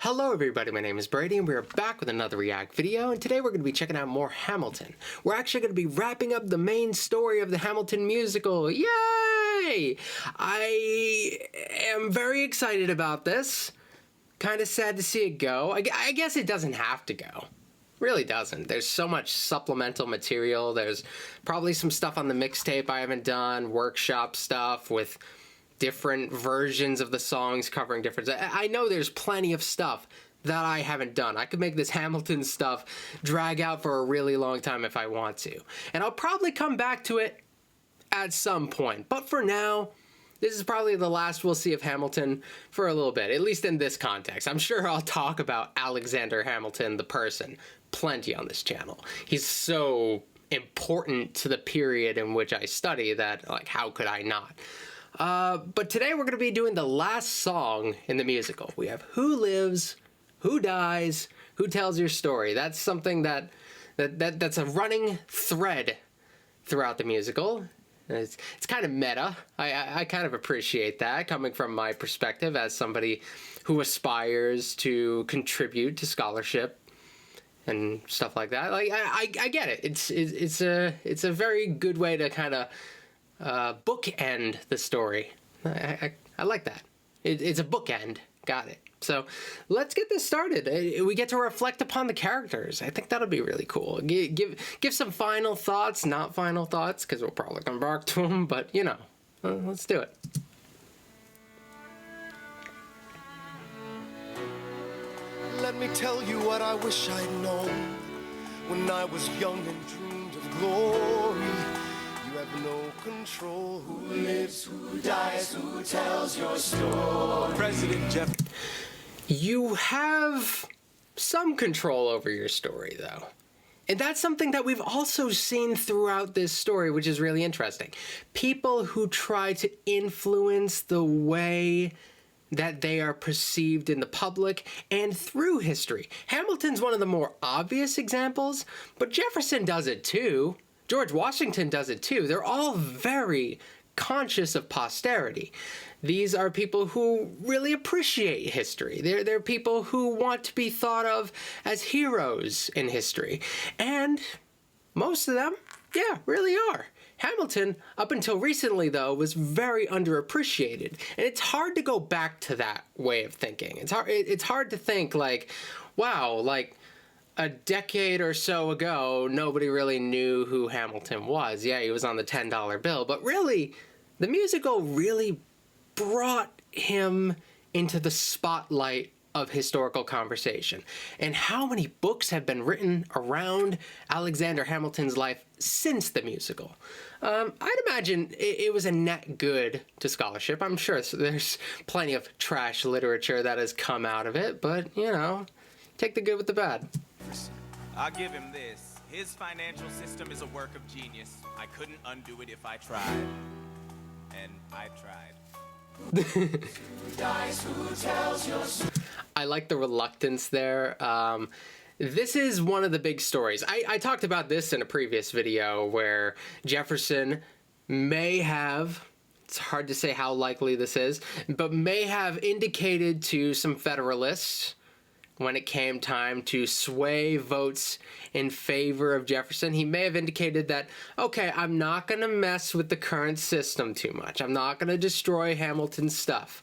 Hello everybody, my name is Brady and we're back with another React video, and today we're going to be checking out more Hamilton. We're actually going to be wrapping up the main story of the Hamilton musical. Yay! I am very excited about this. Kind of sad to see it go. I guess it doesn't have to go. Really doesn't. There's so much supplemental material. There's probably some stuff on the mixtape I haven't done, workshop stuff with different versions of the songs covering different... I know there's plenty of stuff that I haven't done. I could make this Hamilton stuff drag out for a really long time if I want to. And I'll probably come back to it at some point. But for now, this is probably the last we'll see of Hamilton for a little bit, at least in this context. I'm sure I'll talk about Alexander Hamilton, the person, plenty on this channel. He's so important to the period in which I study that, like, how could I not? But today we're going to be doing the last song in the musical. We have Who Lives, Who Dies, Who Tells Your Story. That's something that's a running thread throughout the musical. It's kind of meta. I kind of appreciate that, coming from my perspective as somebody who aspires to contribute to scholarship and stuff like that. Like, I get it. It's a very good way to kind of bookend the story. I like that. It's a bookend. Got it. So let's get this started. We get to reflect upon the characters. I think that'll be really cool. Give some final thoughts, not final thoughts, because we'll probably come back to them, but you know, let's do it. Let me tell you what I wish I'd known when I was young and dreamed of glory. You have no control. Who lives, who dies, who tells your story? President Jeff. You have some control over your story, though. And that's something that we've also seen throughout this story, which is really interesting. People who try to influence the way that they are perceived in the public and through history. Hamilton's one of the more obvious examples, but Jefferson does it too. George Washington does it too. They're all very conscious of posterity. These are people who really appreciate history. They're people who want to be thought of as heroes in history. And most of them, yeah, really are. Hamilton, up until recently, though, was very underappreciated. And it's hard to go back to that way of thinking. It's hard to think, like, wow, like, a decade or so ago, nobody really knew who Hamilton was. Yeah, he was on the $10 bill, but really, the musical really brought him into the spotlight of historical conversation. And how many books have been written around Alexander Hamilton's life since the musical? I'd imagine it was a net good to scholarship. I'm sure there's plenty of trash literature that has come out of it, but, you know, take the good with the bad. I'll give him this. His financial system is a work of genius. I couldn't undo it if I tried. And I tried. I like the reluctance there. This is one of the big stories. I talked about this in a previous video where Jefferson may have, it's hard to say how likely this is, but may have indicated to some Federalists when it came time to sway votes in favor of Jefferson, he may have indicated that, okay, I'm not going to mess with the current system too much. I'm not going to destroy Hamilton's stuff.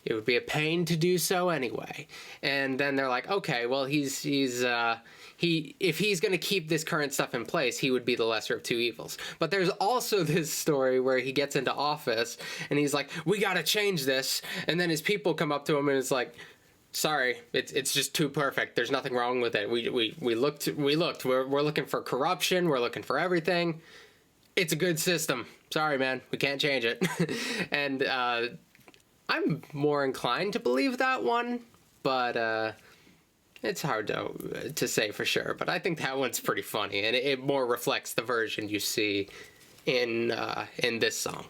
It would be a pain to do so anyway. And then they're like, okay, well, if he's going to keep this current stuff in place, he would be the lesser of two evils. But there's also this story where he gets into office and he's like, we got to change this. And then his people come up to him and it's like, sorry, it's just too perfect. There's nothing wrong with it. We looked. We're looking for corruption. We're looking for everything. It's a good system. Sorry, man. We can't change it. And I'm more inclined to believe that one, but it's hard to say for sure. But I think that one's pretty funny, and it more reflects the version you see in this song.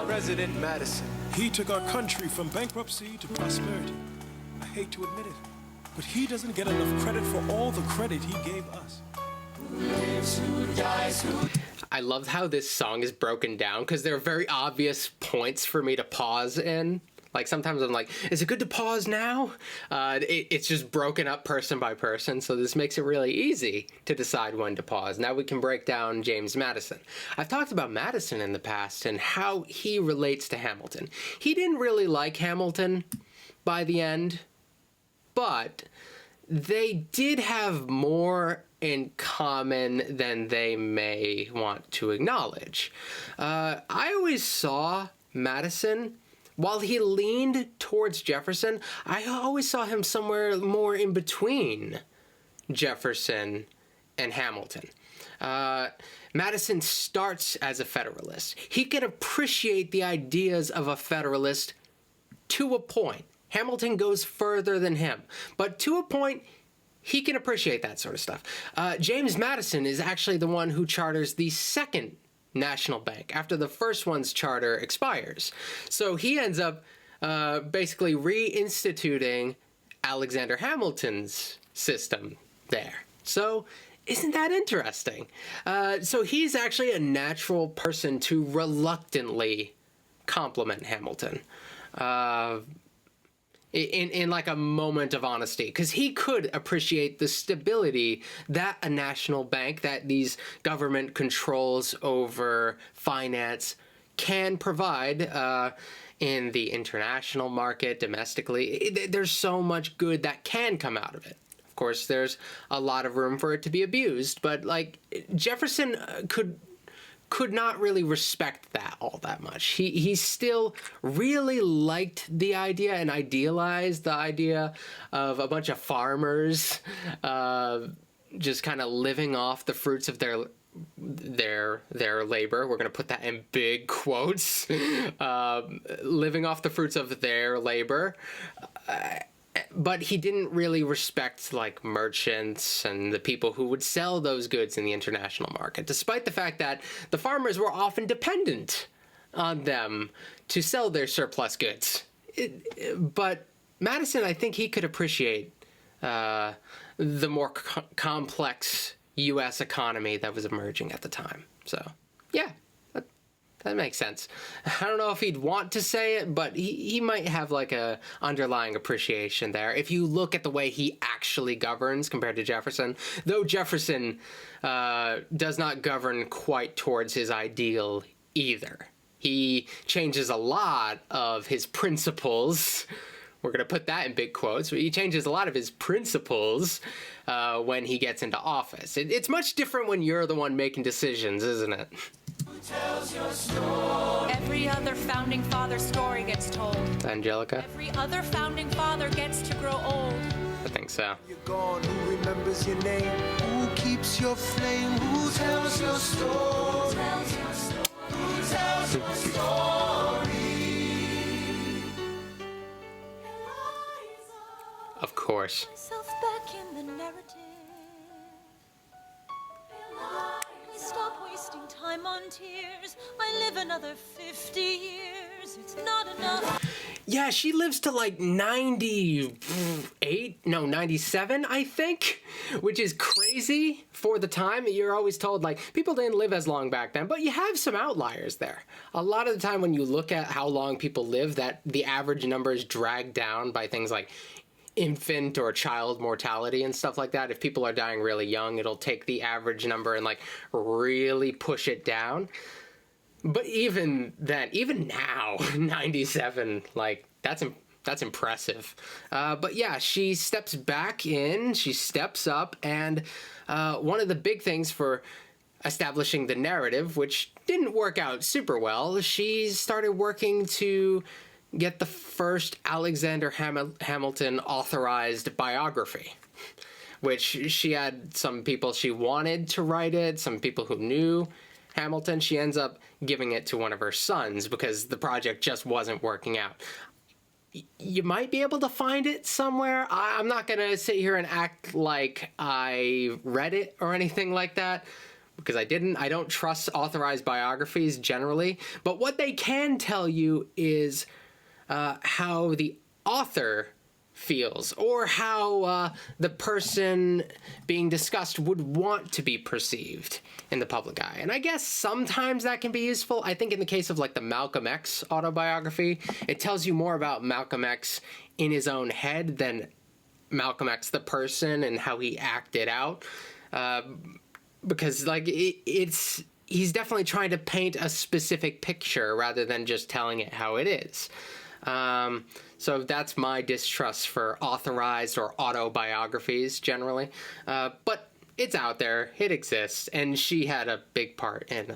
President Madison. He took our country from bankruptcy to prosperity. I hate to admit it, but he doesn't get enough credit for all the credit he gave us. Who lives, who dies, who... I love how this song is broken down because there are very obvious points for me to pause in. Like sometimes I'm like, is it good to pause now? It's just broken up person by person, so this makes it really easy to decide when to pause. Now we can break down James Madison. I've talked about Madison in the past and how he relates to Hamilton. He didn't really like Hamilton by the end, but they did have more in common than they may want to acknowledge. I always saw Madison, while he leaned towards Jefferson, I always saw him somewhere more in between Jefferson and Hamilton. Madison starts as a Federalist. He could appreciate the ideas of a Federalist to a point. Hamilton goes further than him, but to a point, he can appreciate that sort of stuff. James Madison is actually the one who charters the second national bank after the first one's charter expires. So he ends up basically reinstituting Alexander Hamilton's system there. So isn't that interesting? So he's actually a natural person to reluctantly compliment Hamilton. In like a moment of honesty, because he could appreciate the stability that a national bank, that these government controls over finance can provide in the international market, domestically. There's so much good that can come out of it. Of course, there's a lot of room for it to be abused, but like Jefferson could not really respect that all that much. He still really liked the idea and idealized the idea of a bunch of farmers just kind of living off the fruits of their labor. We're going to put that in big quotes. Living off the fruits of their labor. But he didn't really respect like merchants and the people who would sell those goods in the international market, despite the fact that the farmers were often dependent on them to sell their surplus goods. But Madison, I think he could appreciate the more complex U.S. economy that was emerging at the time. So, yeah. That makes sense. I don't know if he'd want to say it, but he might have like a underlying appreciation there. If you look at the way he actually governs compared to Jefferson, though Jefferson does not govern quite towards his ideal either. He changes a lot of his principles. We're going to put that in big quotes. But he changes a lot of his principles when he gets into office. It's much different when you're the one making decisions, isn't it? Tells your story. Every other founding father story gets told. Angelica? Every other founding father gets to grow old. I think so. You're gone, who remembers your name? Who keeps your flame? Who tells your story? Who tells your story? Of course. Myself back in the narrative. Stop wasting time on tears. I live another 50 years. It's not enough. Yeah, she lives to like 97, I think, which is crazy for the time. You're always told like people didn't live as long back then, but you have some outliers there. A lot of the time when you look at how long people live, that the average number is dragged down by things like infant or child mortality and stuff like that. If people are dying really young, it'll take the average number and like really push it down. But even then, even now, 97, like that's impressive. But yeah, she steps back in, she steps up, and one of the big things for establishing the narrative, which didn't work out super well, she started working to get the first Alexander Hamilton authorized biography, which she had some people she wanted to write it, some people who knew Hamilton. She ends up giving it to one of her sons because the project just wasn't working out. You might be able to find it somewhere. I'm not going to sit here and act like I read it or anything like that, because I didn't. I don't trust authorized biographies generally. But what they can tell you is how the author feels, or how the person being discussed would want to be perceived in the public eye. And I guess sometimes that can be useful. I think in the case of like the Malcolm X autobiography, it tells you more about Malcolm X in his own head than Malcolm X the person and how he acted out, because like he's definitely trying to paint a specific picture rather than just telling it how it is. So that's my distrust for authorized or autobiographies generally. But it's out there, it exists, and she had a big part in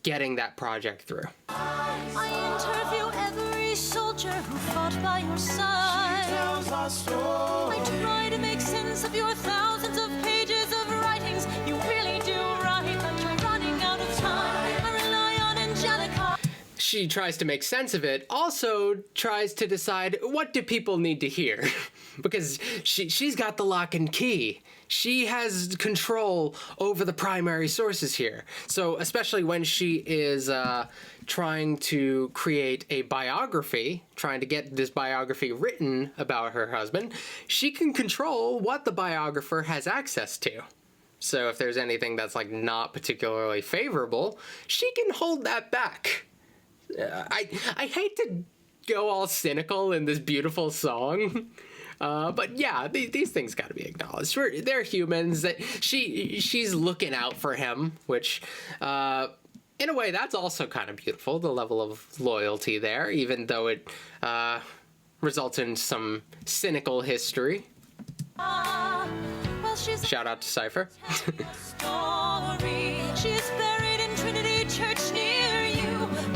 getting that project through. I interview every soldier who fought by your side. She tells our story. I try to make sense of your thousands of pages of writings. You really do write like you're running out of time. I rely on Angelica. She tries to make sense of it, also tries to decide what do people need to hear. Because she's got the lock and key. She has control over the primary sources here. So especially when she is trying to create a biography, trying to get this biography written about her husband, she can control what the biographer has access to. So if there's anything that's like not particularly favorable, she can hold that back. I hate to go all cynical in this beautiful song, but yeah, these things got to be acknowledged. They're humans. That she's looking out for him, which in a way that's also kind of beautiful. The level of loyalty there, even though it results in some cynical history. Well, she's Shout out to Cypher. story. She's buried in Trinity Church near you.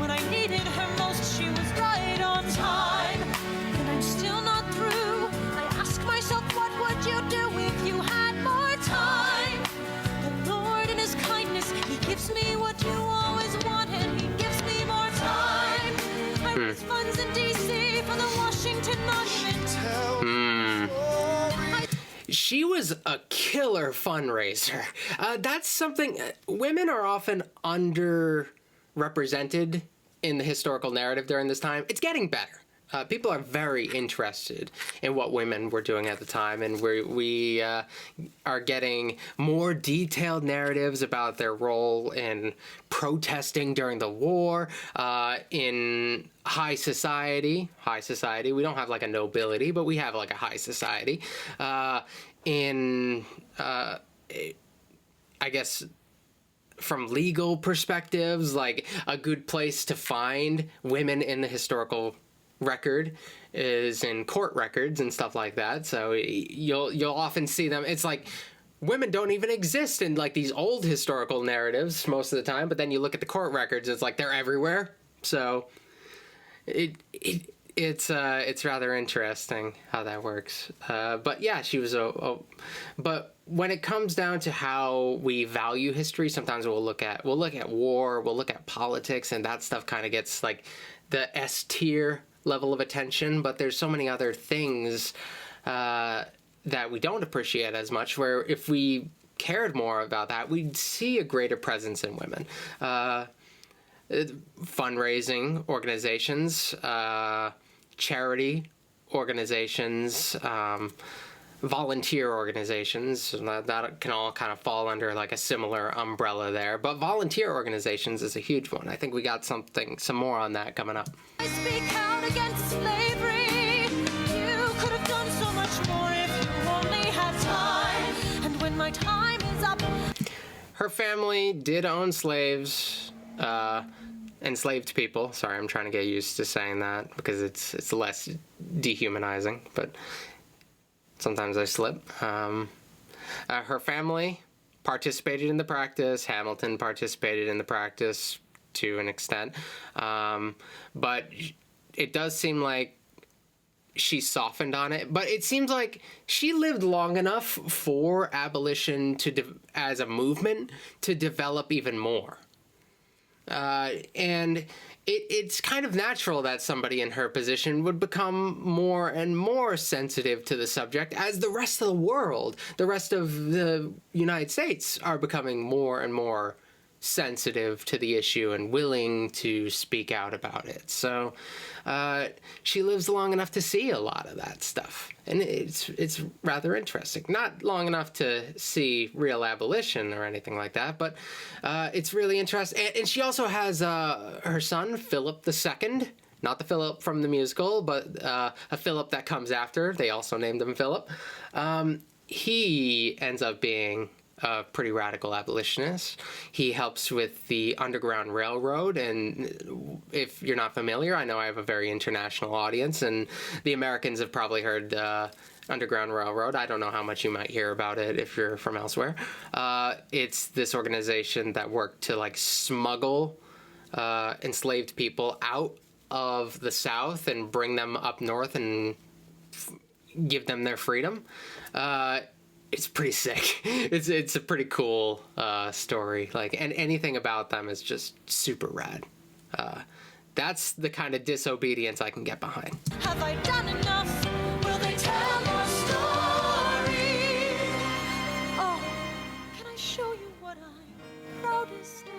When I needed her most, she was right on time. And I'm still not through. I ask myself, what would you do if you had more time? The Lord in his kindness, he gives me what you always wanted. He gives me more time. I raise funds in D.C. for the Washington Monument. Tell the story. She was a killer fundraiser. That's something, women are often underrepresented in the historical narrative during this time. It's getting better. People are very interested in what women were doing at the time, and we are getting more detailed narratives about their role in protesting during the war, in high society. We don't have like a nobility, but we have like a high society. I guess from legal perspectives, like a good place to find women in the historical record is in court records and stuff like that. So you'll often see them. It's like women don't even exist in like these old historical narratives most of the time, but then you look at the court records, it's like they're everywhere. So it's rather interesting how that works. But yeah, she was but when it comes down to how we value history, sometimes we'll look at war, we'll look at politics, and that stuff kind of gets like the S tier level of attention. But there's so many other things that we don't appreciate as much, where if we cared more about that, we'd see a greater presence in women. Fundraising organizations, charity organizations, volunteer organizations, that can all kind of fall under like a similar umbrella there. But volunteer organizations is a huge one. I think we got some more on that coming up. I speak out against slavery. You could have done so much more if you only had time. And when my time is up. Her family did own slaves, enslaved people. Sorry, I'm trying to get used to saying that because it's less dehumanizing, but sometimes I slip. Her family participated in the practice. Hamilton participated in the practice to an extent. But it does seem like she softened on it. But it seems like she lived long enough for abolition as a movement to develop even more. And it's kind of natural that somebody in her position would become more and more sensitive to the subject as the rest of the world, the rest of the United States, are becoming more and more sensitive to the issue and willing to speak out about it. So she lives long enough to see a lot of that stuff, and it's rather interesting. Not long enough to see real abolition or anything like that, but it's really interesting. And she also has her son, Philip II. Not the Philip from the musical, but a Philip that comes after. They also named him Philip. He ends up being a pretty radical abolitionist. He helps with the Underground Railroad, and if you're not familiar, I know I have a very international audience, and the Americans have probably heard Underground Railroad. I don't know how much you might hear about it if you're from elsewhere. It's this organization that worked to like smuggle enslaved people out of the South and bring them up north and give them their freedom. It's pretty sick. It's a pretty cool story. Like, and anything about them is just super rad. That's the kind of disobedience I can get behind. Have I done enough? Will they tell your story? Oh, can I show you what I'm proudest of?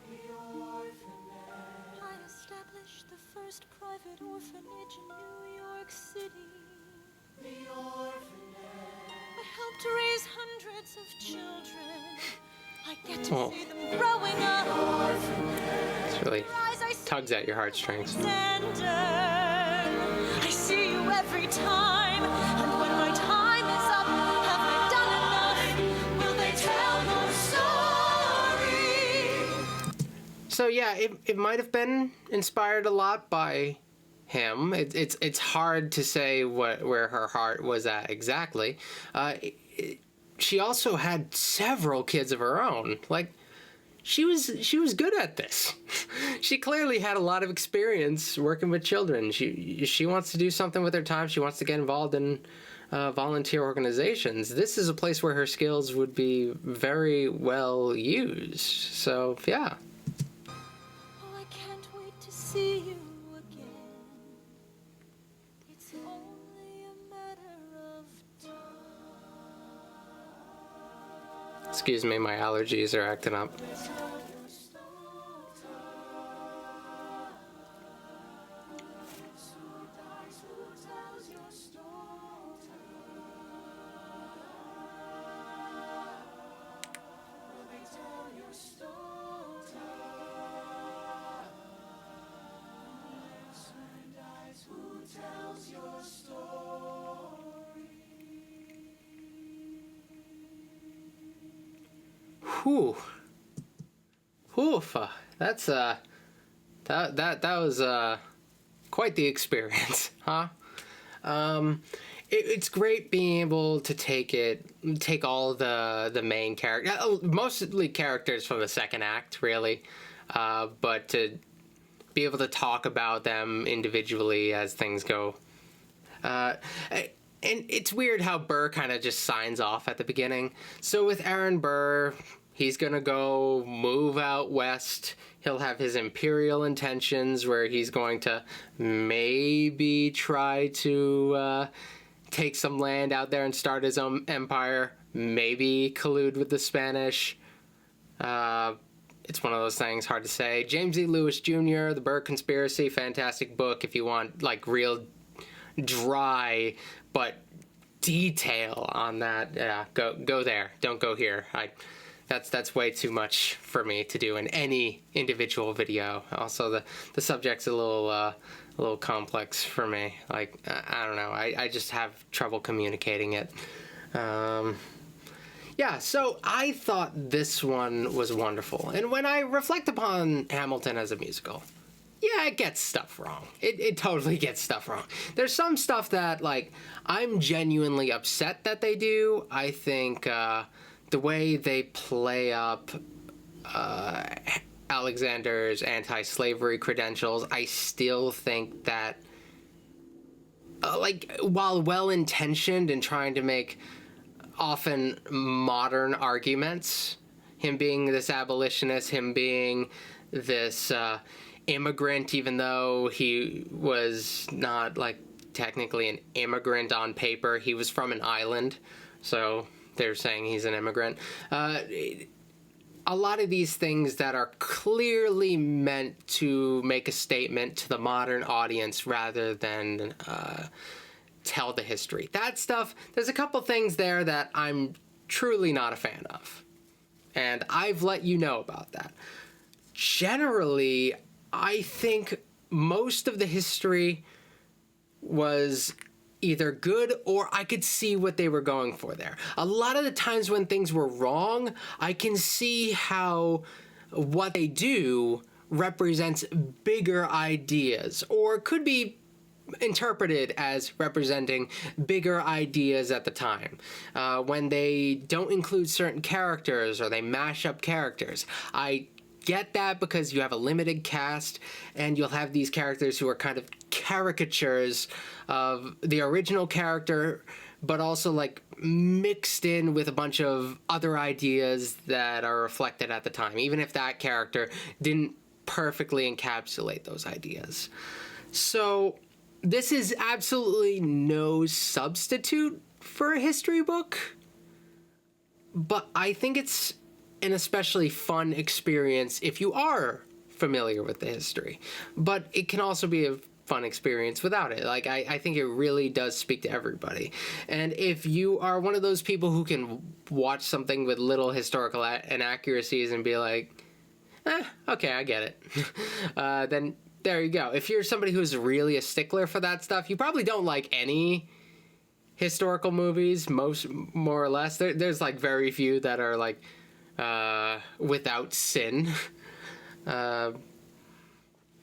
The orphanage. I established the first private orphanage in New York City. The orphanage. I helped raise hundreds of children. I get to see them growing up. It's really tugs at your heartstrings. Alexander, I see you every time. And when my time is up, have I done enough? Will they tell your story? So yeah, it might have been inspired a lot by him. It's hard to say where her heart was at exactly. She also had several kids of her own. Like, she was good at this. She clearly had a lot of experience working with children. She wants to do something with her time. She wants to get involved in volunteer organizations. This is a place where her skills would be very well used. So yeah. Oh, I can't wait to see you again. It's only a matter of time. Excuse me, my allergies are acting up. Whew. Oof. That's that was quite the experience, huh? It's great being able to take all the main characters, mostly characters from the second act, really, but to be able to talk about them individually as things go. And it's weird how Burr kind of just signs off at the beginning. So with Aaron Burr, he's going to go move out west. He'll have his imperial intentions where he's going to maybe try to take some land out there and start his own empire. Maybe collude with the Spanish. It's one of those things, hard to say. James E. Lewis Jr., The Burr Conspiracy, fantastic book if you want like real dry but detail on that. Yeah, go there. Don't go here. That's way too much for me to do in any individual video. Also, the subject's a little complex for me. Like, I don't know. I just have trouble communicating it. Yeah, so I thought this one was wonderful. And when I reflect upon Hamilton as a musical, yeah, it gets stuff wrong. It totally gets stuff wrong. There's some stuff that, like, I'm genuinely upset that they do. I think the way they play up Alexander's anti-slavery credentials, I still think that, like, while well-intentioned and trying to make often modern arguments, him being this abolitionist, him being this immigrant, even though he was not like technically an immigrant on paper, he was from an island, so they're saying he's an immigrant. A lot of these things that are clearly meant to make a statement to the modern audience rather than tell the history. That stuff, there's a couple things there that I'm truly not a fan of. And I've let you know about that. Generally, I think most of the history was either good or I could see what they were going for there. A lot of the times when things were wrong, I can see how what they do represents bigger ideas, or could be interpreted as representing bigger ideas at the time. When they don't include certain characters or they mash up characters, I get that because you have a limited cast and you'll have these characters who are kind of caricatures of the original character, but also like mixed in with a bunch of other ideas that are reflected at the time, even if that character didn't perfectly encapsulate those ideas. So this is absolutely no substitute for a history book, but I think it's an especially fun experience if you are familiar with the history. But it can also be a fun experience without it. Like, I think it really does speak to everybody. And if you are one of those people who can watch something with little historical inaccuracies and be like, okay, I get it, then there you go. If you're somebody who's really a stickler for that stuff, you probably don't like any historical movies, more or less. There's like very few that are like without sin.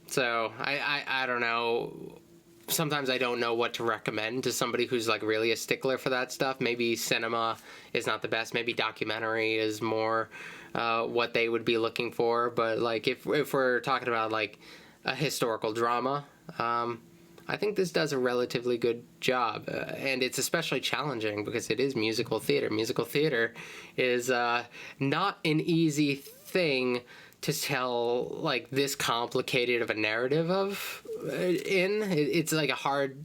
So I don't know. Sometimes I don't know what to recommend to somebody who's like really a stickler for that stuff. Maybe cinema is not the best. Maybe documentary is more what they would be looking for. But like if we're talking about like a historical drama, I think this does a relatively good job. And it's especially challenging because it is musical theater. Musical theater is not an easy thing to tell like this complicated of a narrative it's like a hard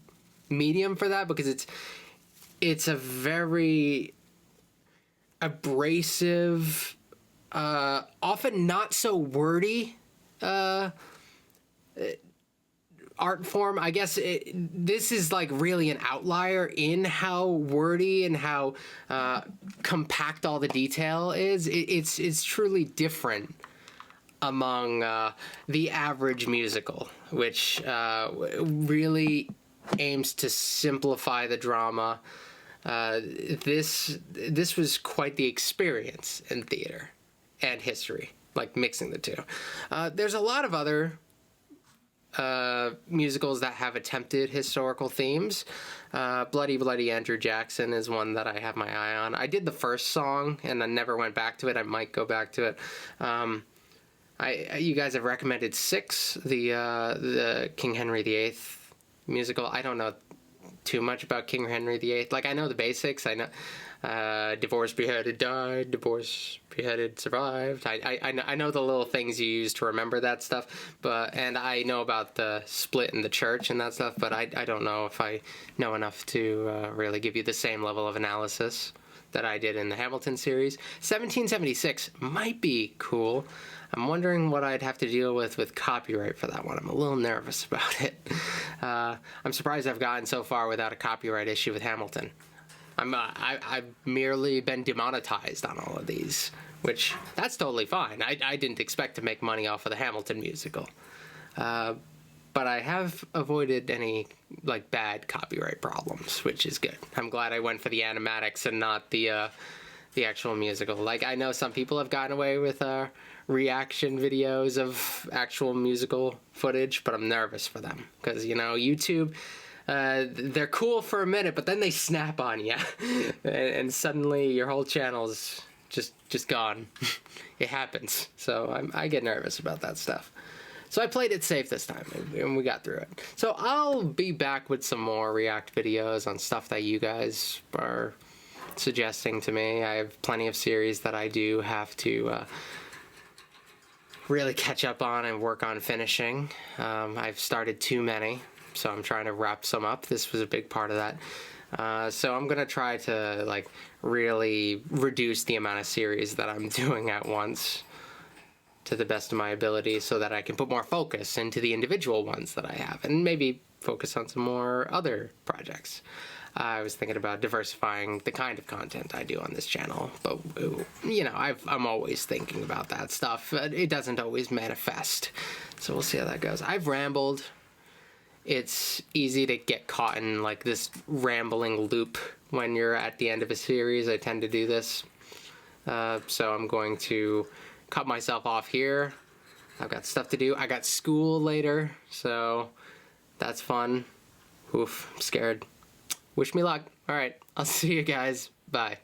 medium for that because it's a very abrasive, often not so wordy art form. I guess this is like really an outlier in how wordy and how compact all the detail is. It's truly different among the average musical, which really aims to simplify the drama. This was quite the experience in theater and history, like mixing the two. There's a lot of other musicals that have attempted historical themes. Bloody Bloody Andrew Jackson is one that I have my eye on. I did the first song and I never went back to it. I might go back to it. You guys have recommended Six, the King Henry VIII musical. I don't know too much about King Henry VIII. Like, I know the basics. I know divorced, beheaded, died. Divorced, beheaded, survived. I know the little things you use to remember that stuff. And I know about the split in the church and that stuff. But I don't know if I know enough to really give you the same level of analysis that I did in the Hamilton series. 1776 might be cool. I'm wondering what I'd have to deal with copyright for that one. I'm a little nervous about it. I'm surprised I've gotten so far without a copyright issue with Hamilton. I've merely been demonetized on all of these, which that's totally fine. I didn't expect to make money off of the Hamilton musical. But I have avoided any like bad copyright problems, which is good. I'm glad I went for the animatics and not the actual musical. Like, I know some people have gotten away with reaction videos of actual musical footage, but I'm nervous for them because, you know, YouTube, they're cool for a minute, but then they snap on you and suddenly your whole channel's just gone. It happens. So I get nervous about that stuff. So I played it safe this time, and we got through it. So I'll be back with some more react videos on stuff that you guys are suggesting to me. I have plenty of series that I do have to really catch up on and work on finishing. I've started too many, so I'm trying to wrap some up. This was a big part of that. So I'm gonna try to like really reduce the amount of series that I'm doing at once to the best of my ability, so that I can put more focus into the individual ones that I have, and maybe focus on some more other projects. I was thinking about diversifying the kind of content I do on this channel, but you know, I'm always thinking about that stuff. It doesn't always manifest, so we'll see how that goes. I've rambled. It's easy to get caught in like this rambling loop when you're at the end of a series. I tend to do this, so I'm going to cut myself off here. I've got stuff to do. I got school later, so that's fun. Oof, I'm scared. Wish me luck. All right, I'll see you guys. Bye.